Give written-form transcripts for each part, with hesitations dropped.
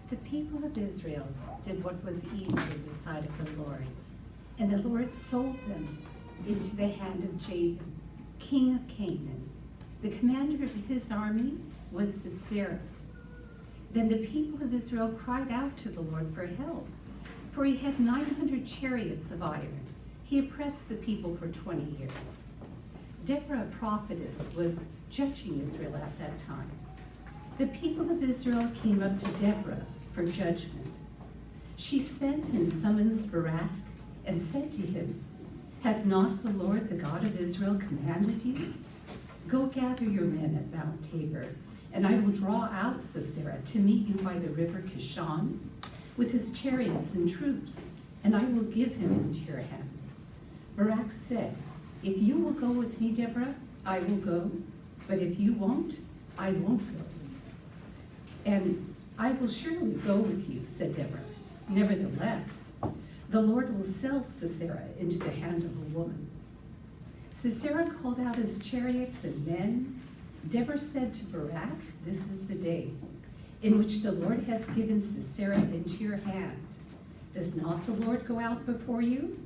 The people of Israel did what was evil in the sight of the Lord, and the Lord sold them into the hand of Jabin, king of Canaan. The commander of his army was Sisera. Then the people of Israel cried out to the Lord for help, for he had 900 chariots of iron. He oppressed the people for 20 years. Deborah, a prophetess, was judging Israel at that time. The people of Israel came up to Deborah for judgment. She sent and summoned Barak and said to him, "Has not the Lord, the God of Israel, commanded you? Go gather your men at Mount Tabor, and I will draw out Sisera to meet you by the river Kishon with his chariots and troops, and I will give him into your hand." Barak said, "If you will go with me, Deborah, I will go, but if you won't, I won't go." "And I will surely go with you," said Deborah. "Nevertheless, the Lord will sell Sisera into the hand of a woman." Sisera called out his chariots and men. Deborah said to Barak, "This is the day in which the Lord has given Sisera into your hand. Does not the Lord go out before you?"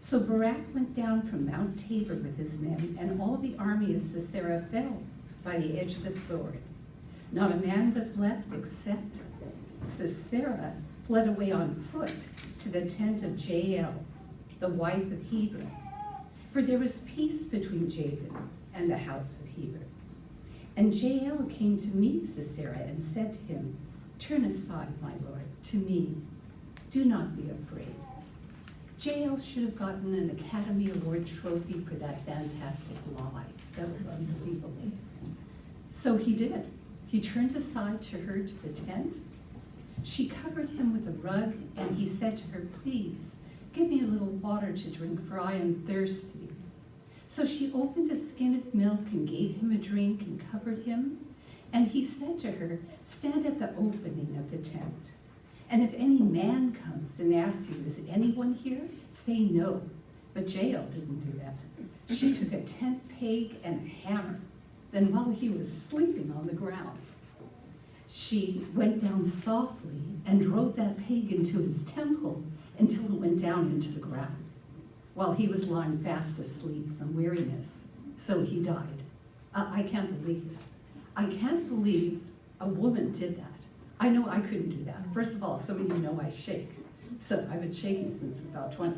So Barak went down from Mount Tabor with his men, and all the army of Sisera fell by the edge of the sword. Not a man was left except Sisera fled away on foot to the tent of Jael, the wife of Heber, for there was peace between Jabin and the house of Heber. And Jael came to meet Sisera and said to him, "Turn aside, my lord, to me. Do not be afraid." Jael should have gotten an Academy Award trophy for that fantastic lie. That was unbelievable. So he did. He turned aside to her to the tent. She covered him with a rug, and he said to her, "Please, give me a little water to drink, for I am thirsty." So she opened a skin of milk and gave him a drink and covered him. And he said to her, "Stand at the opening of the tent. And if any man comes and asks you, 'Is anyone here?' say no." But Jael didn't do that. She took a tent peg and a hammer. Then while he was sleeping on the ground, she went down softly and drove that peg into his temple until it went down into the ground, while he was lying fast asleep from weariness. So he died. I can't believe that. I can't believe a woman did that. I know I couldn't do that. First of all, some of you know I shake. So I've been shaking since about 20.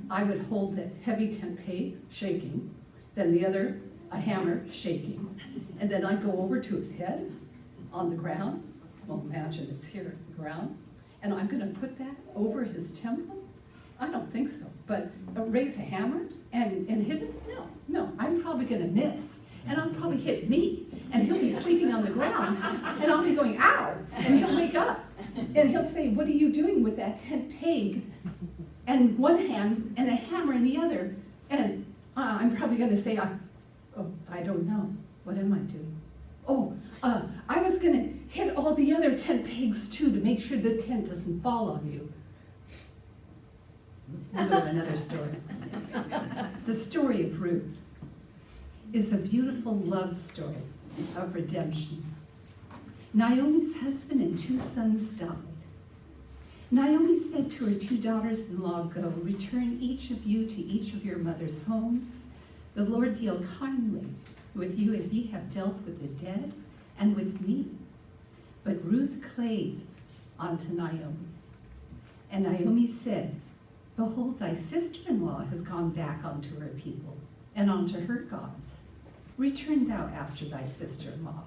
I would hold the heavy tent peg, shaking, then the other, a hammer, shaking, and then I'd go over to his head on the ground. Well, imagine it's here, the ground, and I'm going to put that over his temple? I don't think so, but raise a hammer and hit it? No, I'm probably going to miss, and I'll probably hit me, and he'll be sleeping on the ground, and I'll be going, "Ow!" and he'll wake up, and he'll say, "What are you doing with that tent peg and one hand and a hammer in the other?" And I'm probably going to say, I don't know. What am I doing? I was going to hit all the other tent pegs too to make sure the tent doesn't fall on you. We'll go to another story. The story of Ruth is a beautiful love story of redemption. Naomi's husband and 2 sons died. Naomi said to her 2 daughters-in-law, "Go, return each of you to each of your mother's homes. The Lord deal kindly with you as ye have dealt with the dead and with me." But Ruth clave unto Naomi. And Naomi said, "Behold, thy sister-in-law has gone back unto her people and unto her gods. Return thou after thy sister-in-law."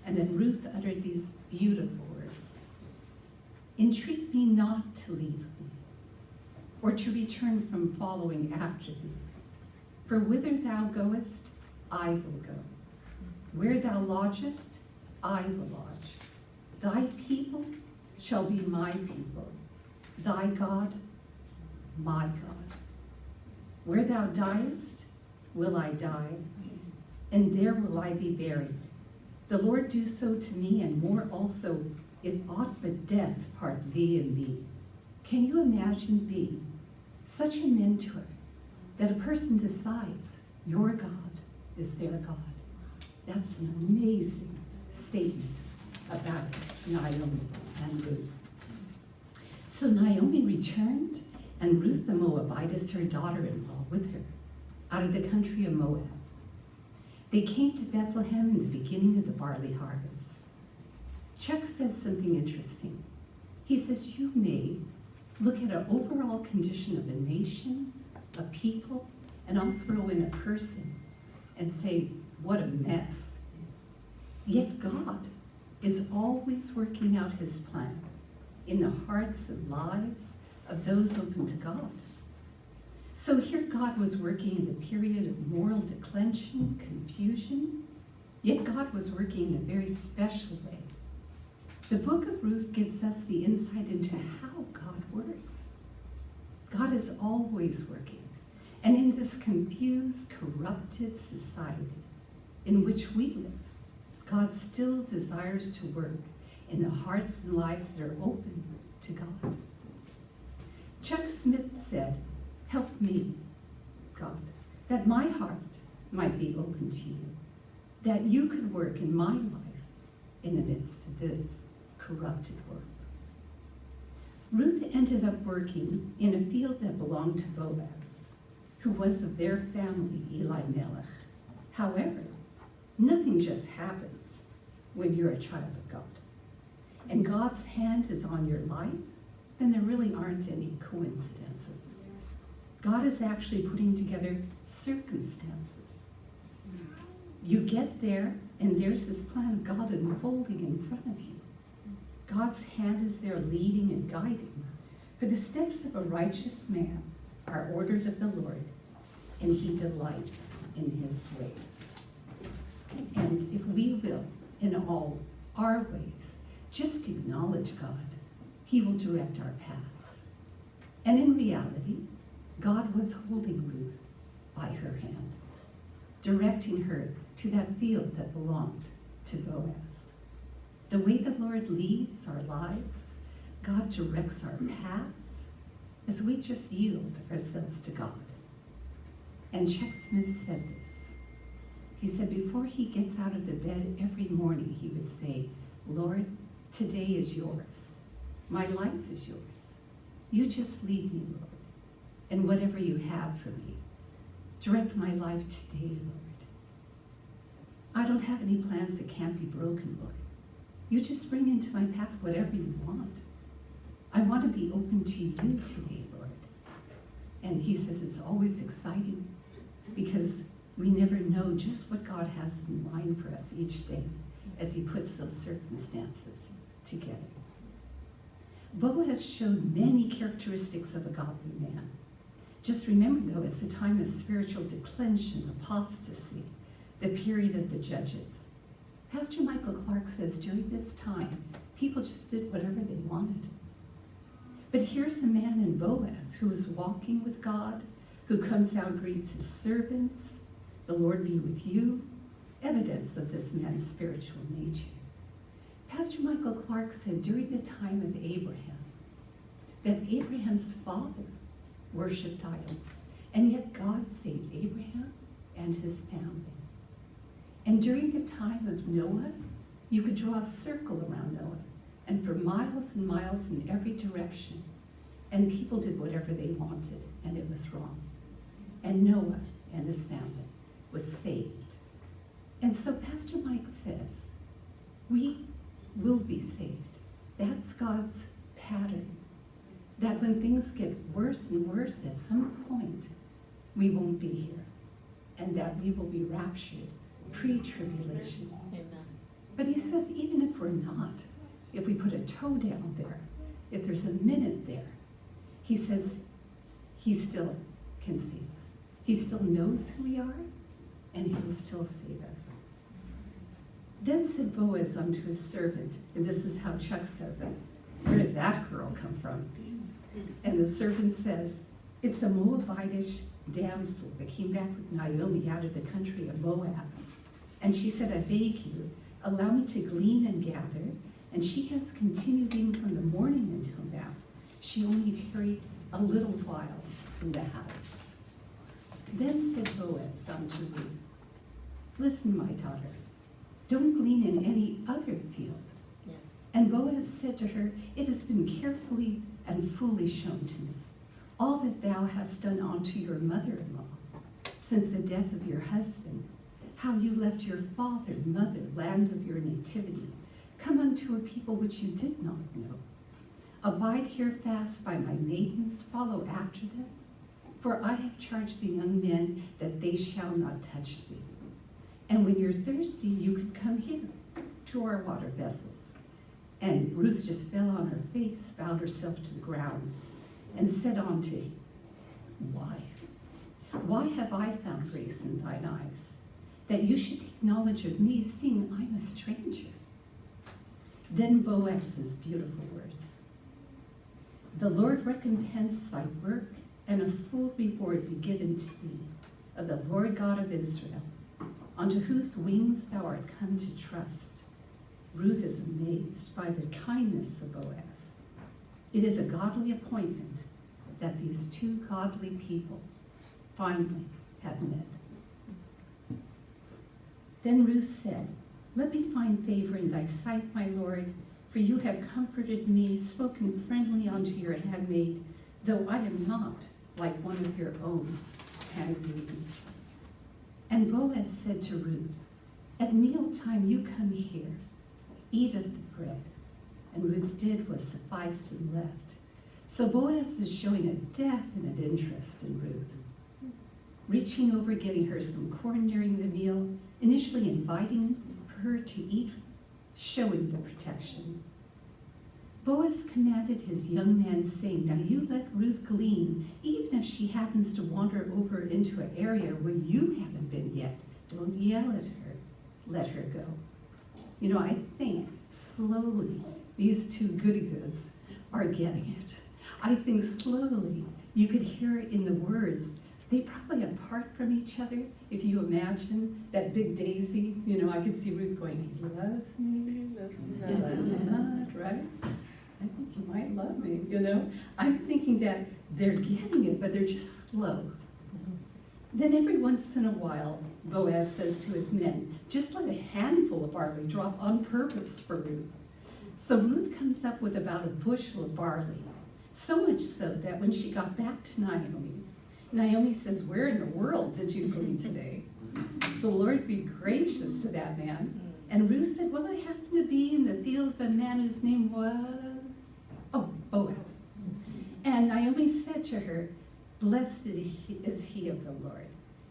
And then Ruth uttered these beautiful words, "Entreat me not to leave thee, or to return from following after thee. For whither thou goest, I will go. Where thou lodgest, I will lodge. Thy people shall be my people, thy God, my God. Where thou diest, will I die, and there will I be buried. The Lord do so to me, and more also, if aught but death part thee and me." Can you imagine being such a mentor that a person decides your God is their God? That's an amazing statement about Naomi and Ruth. So Naomi returned, and Ruth the Moabitess, her daughter-in-law, with her, out of the country of Moab. They came to Bethlehem in the beginning of the barley harvest. Chuck says something interesting. He says, you may look at an overall condition of a nation, a people, and I'll throw in a person and say, what a mess. Yet God is always working out his plan in the hearts and lives of those open to God. So here God was working in the period of moral declension, confusion, yet God was working in a very special way. The book of Ruth gives us the insight into how God works. God is always working. And in this confused, corrupted society in which we live, God still desires to work in the hearts and lives that are open to God. Chuck Smith said, help me, God, that my heart might be open to you, that you could work in my life in the midst of this corrupted world. Ruth ended up working in a field that belonged to Boaz, who was of their family, Elimelech. However, nothing just happens when you're a child of God. And God's hand is on your life, then there really aren't any coincidences. God is actually putting together circumstances. You get there, and there's this plan of God unfolding in front of you. God's hand is there leading and guiding. For the steps of a righteous man are ordered of the Lord, and he delights in his ways. And if we will, in all our ways, just acknowledge God, he will direct our paths. And in reality, God was holding Ruth by her hand, directing her to that field that belonged to Boaz. The way the Lord leads our lives, God directs our paths as we just yield ourselves to God. And Chuck Smith said this. He said before he gets out of the bed every morning, he would say, Lord, today is yours. My life is yours. You just lead me, Lord, and whatever you have for me. Direct my life today, Lord. I don't have any plans that can't be broken, Lord. You just bring into my path whatever you want. I want to be open to you today, Lord. And he says it's always exciting because we never know just what God has in mind for us each day as he puts those circumstances together. Boaz showed many characteristics of a godly man. Just remember, though, it's a time of spiritual declension, apostasy, the period of the judges. Pastor Michael Clark says during this time, people just did whatever they wanted. But here's a man in Boaz who is walking with God, who comes out, greets his servants, the Lord be with you, evidence of this man's spiritual nature. Pastor Michael Clark said during the time of Abraham, that Abraham's father worshipped idols, and yet God saved Abraham and his family. And during the time of Noah, you could draw a circle around Noah, and for miles and miles in every direction, and people did whatever they wanted, and it was wrong. And Noah and his family was saved. And so Pastor Mike says, we will be saved. That's God's pattern. That when things get worse and worse, at some point, we won't be here. And that we will be raptured pre-tribulation. Amen. But he says, even if we're not, if we put a toe down there, if there's a minute there, he says he still can save us. He still knows who we are, and he'll still save us. Then said Boaz unto his servant, and this is how Chuck says it, where did that girl come from? And the servant says, it's a Moabitish damsel that came back with Naomi out of the country of Moab. And she said, I beg you, allow me to glean and gather. And she has continued in from the morning until now. She only tarried a little while in the house. Then said Boaz unto Ruth, listen, my daughter, don't glean in any other field. Yeah. And Boaz said to her, "It has been carefully and fully shown to me, all that thou hast done unto your mother-in-law, since the death of your husband, how you left your father, mother, land of your nativity, come unto a people which you did not know. Abide here fast by my maidens, follow after them, for I have charged the young men that they shall not touch thee. And when you're thirsty, you can come here to our water vessels." And Ruth just fell on her face, bowed herself to the ground, and said unto him, "Why? Why have I found grace in thine eyes, that you should take knowledge of me, seeing I'm a stranger?" Then Boaz's beautiful words, "The Lord recompense thy work, and a full reward be given to thee of the Lord God of Israel, unto whose wings thou art come to trust." Ruth is amazed by the kindness of Boaz. It is a godly appointment that these two godly people finally have met. Then Ruth said, "Let me find favor in thy sight, my Lord, for you have comforted me, spoken friendly unto your handmaid, though I am not like one of your own handmaidens." And Boaz said to Ruth, "At mealtime you come here, eat of the bread." And Ruth did what sufficed and left. So Boaz is showing a definite interest in Ruth, reaching over, getting her some corn during the meal, initially inviting her to eat, showing the protection. Boaz commanded his young men, saying, "Now you let Ruth glean, even if she happens to wander over into an area where you haven't been yet. Don't yell at her. Let her go." You know, I think slowly these two goody-goods are getting it. I think slowly you could hear it in the words. They probably apart from each other. If you imagine that big daisy, you know, I could see Ruth going, "He loves me, he loves me not," right? "I think he might love me," you know? I'm thinking that they're getting it, but they're just slow. Then every once in a while, Boaz says to his men, "Just let a handful of barley drop on purpose for Ruth." So Ruth comes up with about a bushel of barley, so much so that when she got back to Naomi says, "Where in the world did you glean today? The Lord be gracious to that man." And Ruth said, "Well, I happened to be in the field of a man whose name was, Boaz." And Naomi said to her, "Blessed is he of the Lord,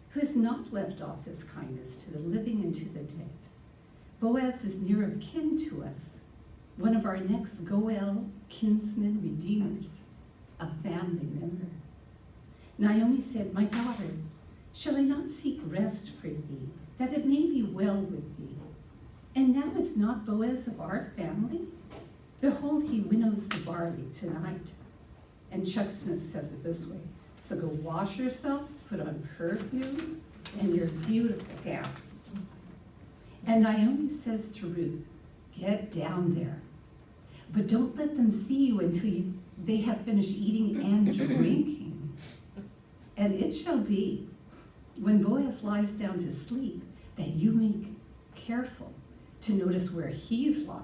who has not left off his kindness to the living and to the dead. Boaz is near of kin to us, one of our next Goel kinsmen redeemers, a family member." Naomi said, "My daughter, shall I not seek rest for thee, that it may be well with thee? And now is not Boaz of our family? Behold, he winnows the barley tonight." And Chuck Smith says it this way, "So go wash yourself, put on perfume, and your beautiful gown." And Naomi says to Ruth, "Get down there, but don't let them see you until they have finished eating and drinking. And it shall be, when Boaz lies down to sleep, that you make careful to notice where he's lying.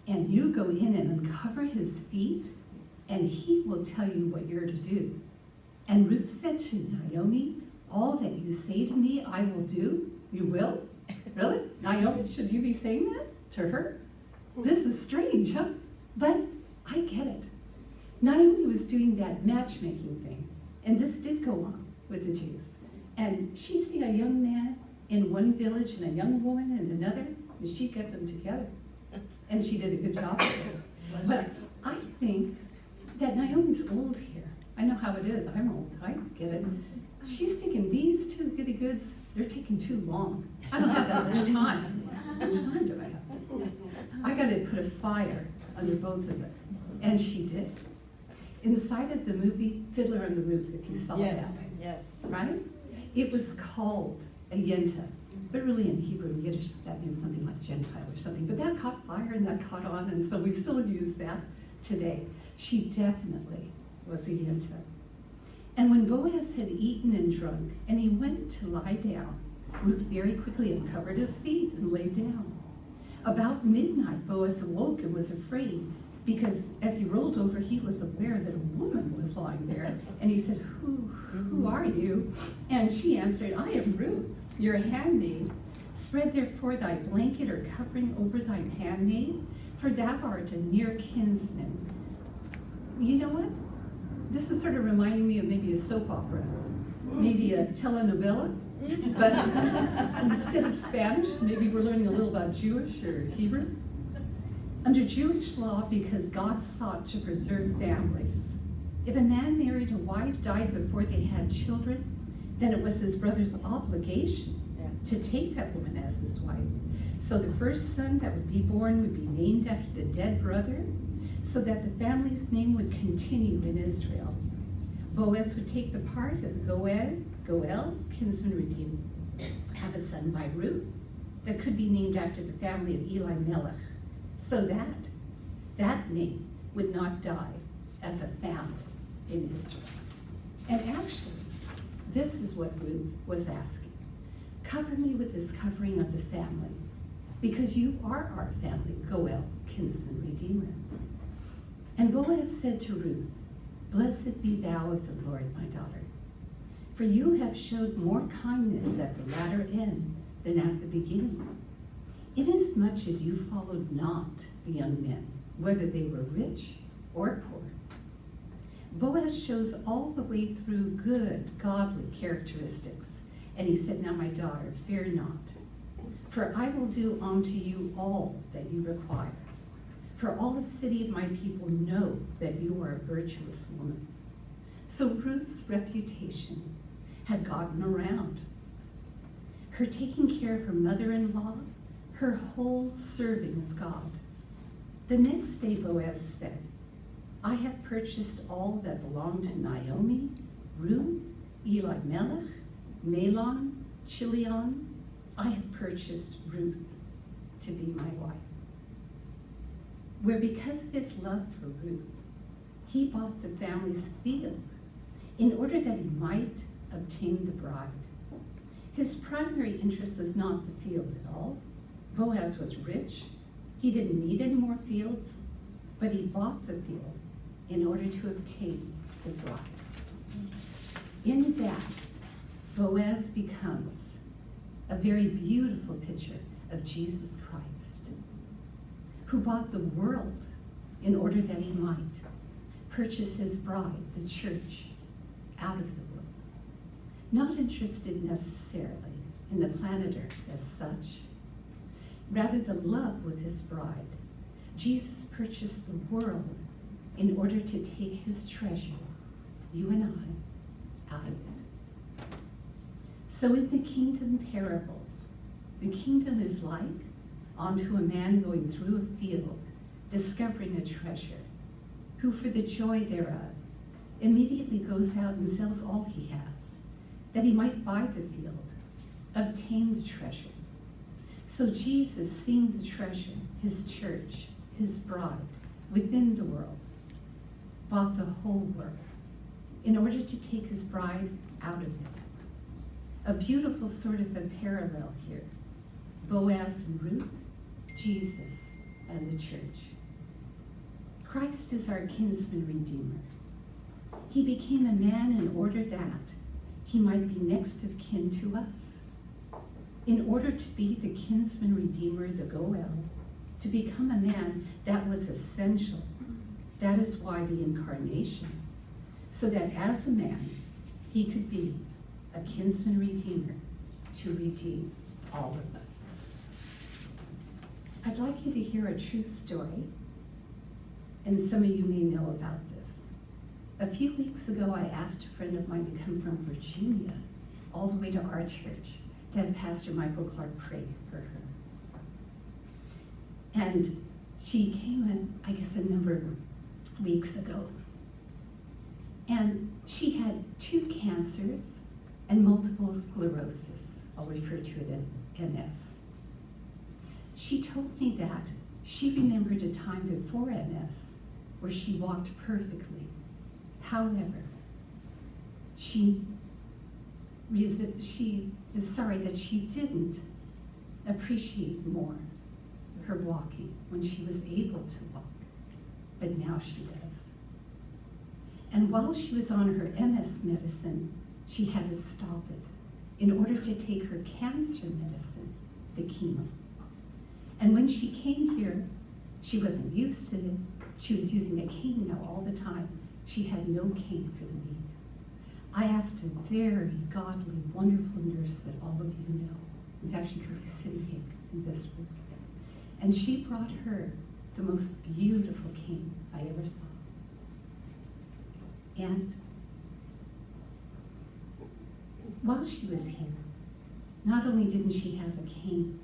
And you go in and uncover his feet, and he will tell you what you're to do." And Ruth said to Naomi, "All that you say to me, I will do." You will? Really? Naomi, should you be saying that to her? This is strange, huh? But I get it. Naomi was doing that matchmaking thing, and this did go on with the Jews. And she'd see a young man in one village and a young woman in another, and she'd get them together. And she did a good job of it. But I think that Naomi's old here. I know how it is. I'm old. I get it. She's thinking, these two goody-goods, they're taking too long. I don't have that much time. How much time do I have? I got to put a fire under both of them. And she did. Inside of the movie Fiddler on the Roof, if you saw that. Yes. Right? It was called a yenta, but really in Hebrew and Yiddish that means something like Gentile or something. But that caught fire and that caught on, and so we still use that today. She definitely was a yenta. And when Boaz had eaten and drunk, and he went to lie down, Ruth very quickly uncovered his feet and laid down. About midnight, Boaz awoke and was afraid, because as he rolled over, he was aware that a woman was lying there. And he said, who are you? And she answered, I am Ruth, your handmaid. Spread therefore thy blanket or covering over thine handmaid, for thou art a near kinsman. You know what? This is sort of reminding me of maybe a soap opera, maybe a telenovela, but instead of Spanish, maybe we're learning a little about Jewish or Hebrew. Under Jewish law, because God sought to preserve families, if a man married a wife, died before they had children, then it was his brother's obligation to take that woman as his wife. So the first son that would be born would be named after the dead brother, so that the family's name would continue in Israel. Boaz would take the part of the Goel, kinsman redeemer, have a son by Ruth that could be named after the family of Eli Melech, so that that name would not die as a family in Israel. And actually, this is what Ruth was asking. Cover me with this covering of the family, because you are our family, Goel, kinsman redeemer. And Boaz said to Ruth, Blessed be thou of the Lord, my daughter, for you have showed more kindness at the latter end than at the beginning, inasmuch as you followed not the young men, whether they were rich or poor. Boaz shows all the way through good, godly characteristics. And he said, Now my daughter, fear not, for I will do unto you all that you require. For all the city of my people know that you are a virtuous woman. So Ruth's reputation had gotten around. Her taking care of her mother-in-law, her whole serving of God. The next day Boaz said, I have purchased all that belonged to Naomi, Ruth, Eli Melech, Mahlon, Chilion. I have purchased Ruth to be my wife. Where because of his love for Ruth, he bought the family's field in order that he might obtain the bride. His primary interest was not the field at all. Boaz was rich. He didn't need any more fields, but he bought the field in order to obtain the bride. In that, Boaz becomes a very beautiful picture of Jesus Christ, who bought the world in order that he might purchase his bride, the church, out of the world. Not interested necessarily in the planet Earth as such, rather the love with his bride. Jesus purchased the world in order to take his treasure, you and I, out of it. So in the kingdom parables, the kingdom is like unto a man going through a field, discovering a treasure, who for the joy thereof immediately goes out and sells all he has, that he might buy the field, obtain the treasure. So Jesus, seeing the treasure, his church, his bride, within the world, bought the whole world in order to take his bride out of it. A beautiful sort of a parallel here. Boaz and Ruth, Jesus and the church. Christ is our kinsman redeemer. He became a man in order that he might be next of kin to us. In order to be the kinsman redeemer, the Goel, to become a man, that was essential. That is why the incarnation, so that as a man, he could be a kinsman redeemer to redeem all of us. I'd like you to hear a true story, and some of you may know about this. A few weeks ago, I asked a friend of mine to come from Virginia all the way to our church to have Pastor Michael Clark pray for her. And she came in, I guess, a number of weeks ago. And she had 2 cancers and multiple sclerosis. I'll refer to it as MS. She told me that she remembered a time before MS where she walked perfectly. However, she is sorry that she didn't appreciate more her walking when she was able to walk, but now she does. And while she was on her MS medicine, she had to stop it in order to take her cancer medicine, the chemo. And when she came here, she wasn't used to it. She was using a cane now all the time. She had no cane for the week. I asked a very godly, wonderful nurse that all of you know. In fact, she could be sitting here in this room. And she brought her the most beautiful cane I ever saw. And while she was here, not only didn't she have a cane,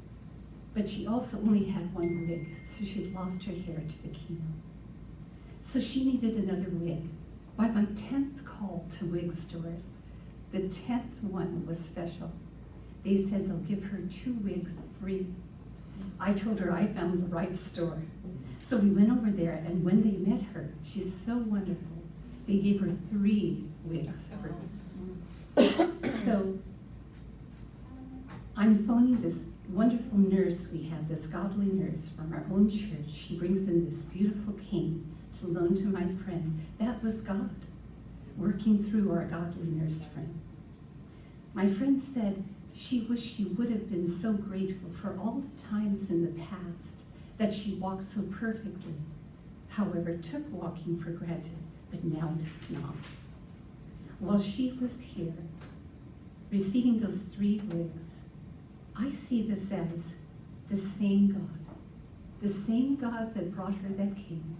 but she also only had one wig, so she'd lost her hair to the chemo. So she needed another wig. By my 10th call to wig stores, the 10th one was special. They said they'll give her 2 wigs free. I told her I found the right store. So we went over there, and when they met her, she's so wonderful, they gave her 3 wigs free. So I'm phoning this wonderful nurse we have, this godly nurse from our own church. She brings in this beautiful cane to loan to my friend. That was God working through our godly nurse friend. My friend said she wished she would have been so grateful for all the times in the past that she walked so perfectly, however, took walking for granted, but now does not. While she was here, receiving those 3 wigs, I see this as the same God that brought her that cane,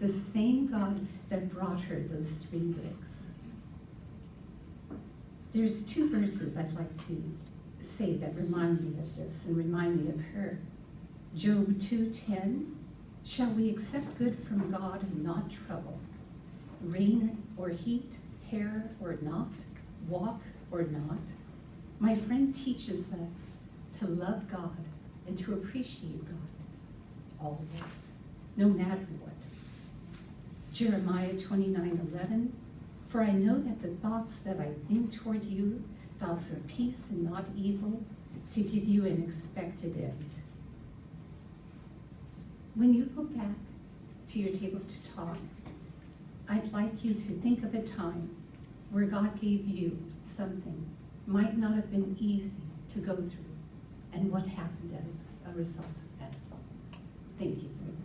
the same God that brought her those 3 wigs. There's 2 verses I'd like to say that remind me of this and remind me of her. Job 2:10, shall we accept good from God and not trouble? Rain or heat, hair or not, walk or not? My friend teaches us to love God and to appreciate God always, no matter what. Jeremiah 29:11, for I know that the thoughts that I think toward you, thoughts of peace and not evil, to give you an expected end. When you go back to your tables to talk, I'd like you to think of a time where God gave you something might not have been easy to go through, and what happened as a result of that. Thank you very much.